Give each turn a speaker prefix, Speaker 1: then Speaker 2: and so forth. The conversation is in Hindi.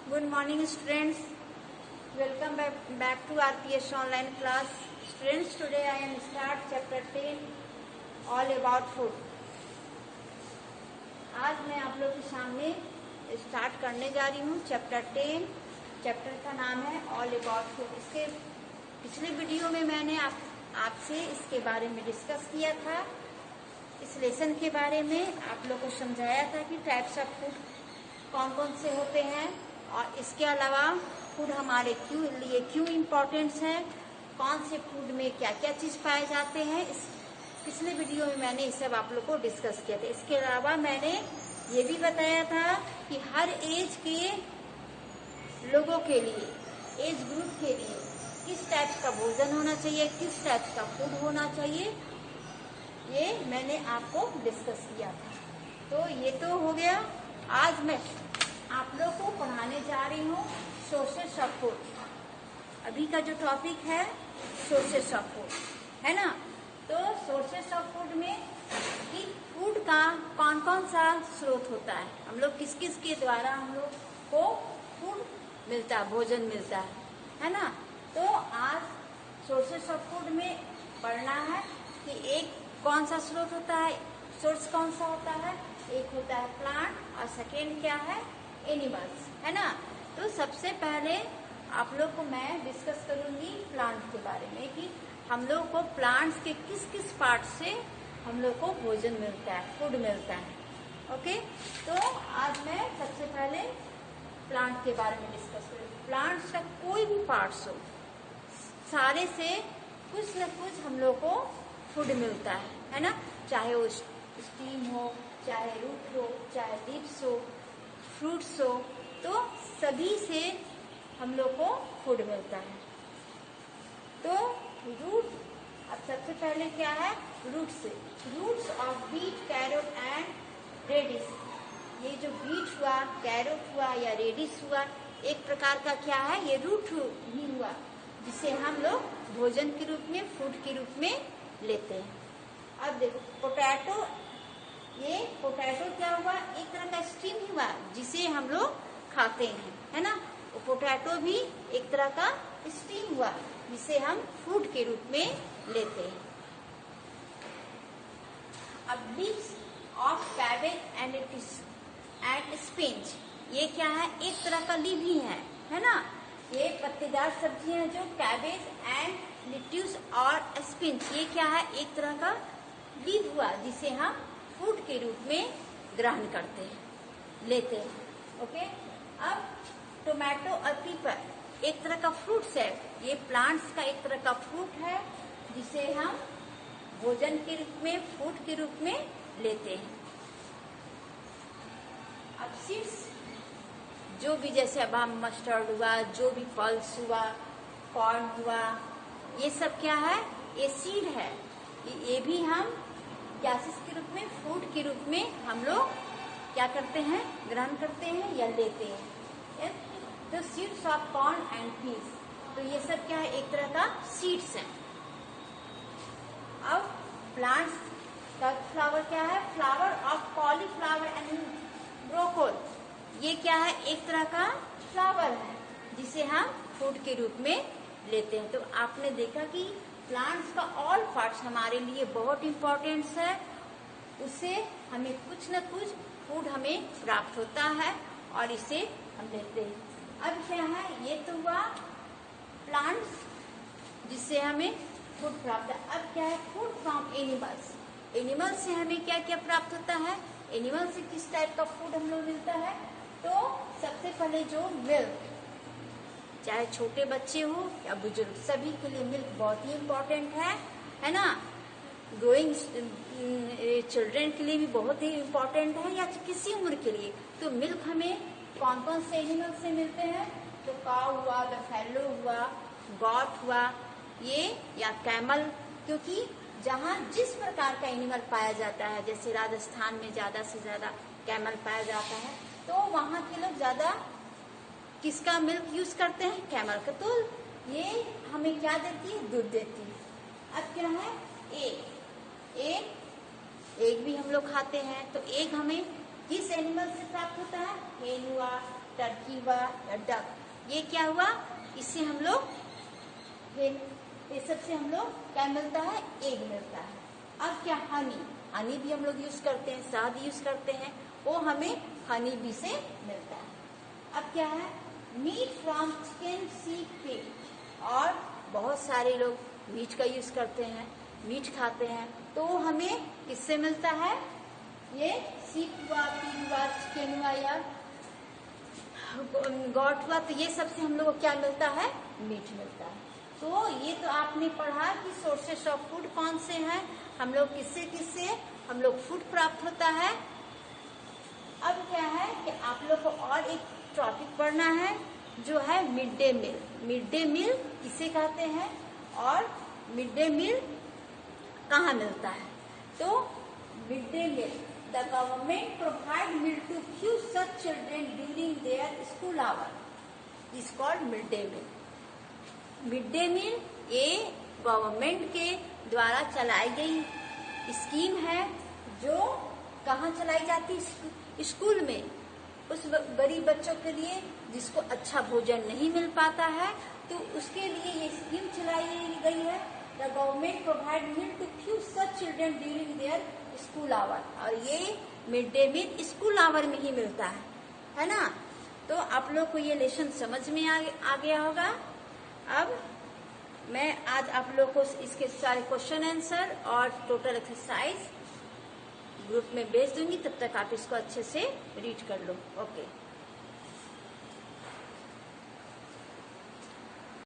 Speaker 1: Good morning, students. Welcome back to RPS online class. Students, today I am start chapter 10 all about food. आज मैं आप लोग के सामने स्टार्ट करने जा रही हूँ चैप्टर 10. चैप्टर का नाम है ऑल अबाउट फूड. इसके पिछले वीडियो में मैंने आपसे इसके बारे में डिस्कस किया था. इस लेसन के बारे में आप लोग को समझाया था कि टाइप्स ऑफ फूड कौन कौन से होते हैं और इसके अलावा फूड हमारे लिए क्यों इम्पोर्टेंट है, कौन से फूड में क्या क्या चीज पाए जाते हैं. इस पिछले वीडियो में मैंने ये सब आप लोग को डिस्कस किया था. इसके अलावा मैंने ये भी बताया था कि हर एज के लोगों के लिए, एज ग्रुप के लिए किस टाइप का भोजन होना चाहिए, किस टाइप का फूड होना चाहिए, ये मैंने आपको डिस्कस किया था. तो ये तो हो गया. आज मैं आप लोग को पढ़ाने जा रही हूँ सोर्सेस ऑफ फूड. अभी का जो टॉपिक है सोर्सेस ऑफ फूड है ना. तो सोर्सेस ऑफ फूड में कि फूड का कौन कौन सा स्रोत होता है, हम लोग किस किस के द्वारा हम लोग को फूड मिलता है, भोजन मिलता है ना. तो आज सोर्सेस ऑफ फूड में पढ़ना है कि एक कौन सा स्रोत होता है, सोर्स कौन सा होता है. एक होता है प्लांट और सेकेंड क्या है, एनिमल्स, है ना. तो सबसे पहले आप लोग को मैं डिस्कस करूंगी प्लांट के बारे में कि हम लोग को प्लांट्स के किस किस पार्ट से हम लोग को भोजन मिलता है, फूड मिलता है. ओके. तो आज मैं सबसे पहले प्लांट के बारे में डिस्कस करूंगी. प्लांट्स का कोई भी पार्ट्स हो, सारे से कुछ न कुछ हम लोग को फूड मिलता है ना. चाहे वो स्टीम हो, चाहे रूट हो, चाहे लीव्स हो, फ्रूट्स हो, तो सभी से हम लोग को फूड मिलता है. तो रूट, अब सबसे पहले क्या है रूट से. Roots of beet, carrot and radish. ये जो बीट हुआ, कैरोट हुआ या रेडिस हुआ, एक प्रकार का क्या है, ये रूट ही हुआ जिसे हम लोग भोजन के रूप में, फूड के रूप में लेते हैं. अब देखो पोटैटो, ये पोटैटो क्या हुआ, एक तरह का स्टीम हुआ जिसे हम लोग खाते हैं, है ना. पोटैटो भी एक तरह का स्टीम हुआ जिसे हम फूड के रूप में लेते हैं. अब leaves of cabbage and spinach, ये क्या है, एक तरह का लीव ही है ना. ये पत्तेदार सब्जियां जो कैबेज एंड लिट्यूस और स्पिंच, ये क्या है, एक तरह का लीव हुआ जिसे हम फूड के रूप में ग्रहण करते हैं, लेते हैं. ओके. अब टोमेटो और पीपर, एक तरह का फ्रूट्स है. ये प्लांट्स का एक तरह का फ्रूट है जिसे हम भोजन के रूप में, फूड के रूप में लेते हैं. अब सीड्स, जो भी जैसे अब हम मस्टर्ड हुआ, जो भी पल्स हुआ, कॉर्न हुआ, ये सब क्या है, ये सीड है. ये भी हम गैसेस के रूप में, फूड के रूप में हम लोग क्या करते हैं, ग्रहण करते हैं या लेते हैं. तो seeds of corn and peas, तो ये सब क्या है, एक तरह का सीड्स है. अब प्लांट्स का फ्लावर क्या है, फ्लावर ऑफ कॉलीफ्लावर एंड ब्रोकोल, ये क्या है, एक तरह का फ्लावर है जिसे हम फूड के रूप में लेते हैं. तो आपने देखा कि प्लांट्स का ऑल पार्ट्स हमारे लिए बहुत इम्पोर्टेंट है. उससे हमें कुछ न कुछ फूड हमें प्राप्त होता है और इसे हम लेते हैं. अब क्या है, ये तो हुआ प्लांट्स जिससे हमें फूड प्राप्त है. अब क्या है, फूड फ्रॉम एनिमल्स. एनिमल्स से हमें क्या क्या प्राप्त होता है, एनिमल से किस टाइप का फूड हम लोग मिलता है. तो सबसे पहले जो मिल्क, चाहे छोटे बच्चे हो या बुजुर्ग, सभी के लिए मिल्क बहुत ही इम्पोर्टेंट है ना. ग्रोइंग चिल्ड्रन के लिए भी बहुत ही इम्पोर्टेंट है या किसी उम्र के लिए. तो मिल्क हमें कौन कौन से एनिमल से मिलते हैं, तो काऊ हुआ, बफेलो हुआ, गॉट हुआ, ये या कैमल, क्योंकि जहाँ जिस प्रकार का एनिमल पाया जाता है, जैसे राजस्थान में ज्यादा से ज्यादा कैमल पाया जाता है, तो वहाँ के लोग ज्यादा किसका मिल्क यूज करते हैं, कैमल का. तो ये हमें क्या देती है, दूध देती है. अब क्या है, एग भी हम लोग खाते हैं. तो एग हमें किस एनिमल से प्राप्त होता है? हेन हुआ, टर्की हुआ या डक। ये क्या हुआ? इससे हम लोग ये सबसे हम लोग क्या मिलता है? एग मिलता है। अब क्या? हनी भी हम लोग यूज करते हैं, शहद यूज करते हैं, वो हमें हनी बी से मिलता है। अब क्या है? मीट फ्रॉम चिकन, सीप, पिग। और बहुत सारे लोग मीट का यूज करते हैं, मीट खाते हैं, तो हमें किससे मिलता है? ये सीप हुआ, पिग हुआ, चिकन हुआ या गॉट हुआ, तो ये सबसे हम लोग को क्या मिलता है? मीट मिलता है। तो ये तो आपने पढ़ा कि सोर्सेस ऑफ फूड कौन से हैं, हम लोग किससे हम लोग फूड प्राप्त होता है। अब क्या है कि आप लोग को और एक टॉपिक पढ़ना है जो है mid day meal. Mid day meal किसे कहते हैं और मिड डे मील कहाँ मिलता है? तो mid day meal, the government provide meal to few such children during their school hour is called mid day meal. Mid day meal ये गवर्नमेंट के द्वारा चलाई गई स्कीम है जो कहाँ चलाई जाती है? स्कूल में। उस गरीब बच्चों के लिए जिसको अच्छा भोजन नहीं मिल पाता है, तो उसके लिए ये स्कीम चलाई गई है। The government provide meal to few such children during their school hour. और ये mid day meal school hour में ही मिलता है ना। तो आप लोग को ये लेसन समझ में आ गया होगा। अब मैं आज आप लोग को इसके सारे क्वेश्चन आंसर और टोटल एक्सरसाइज ग्रुप में भेज दूंगी, तब तक आप इसको अच्छे से रीड कर लो। ओके।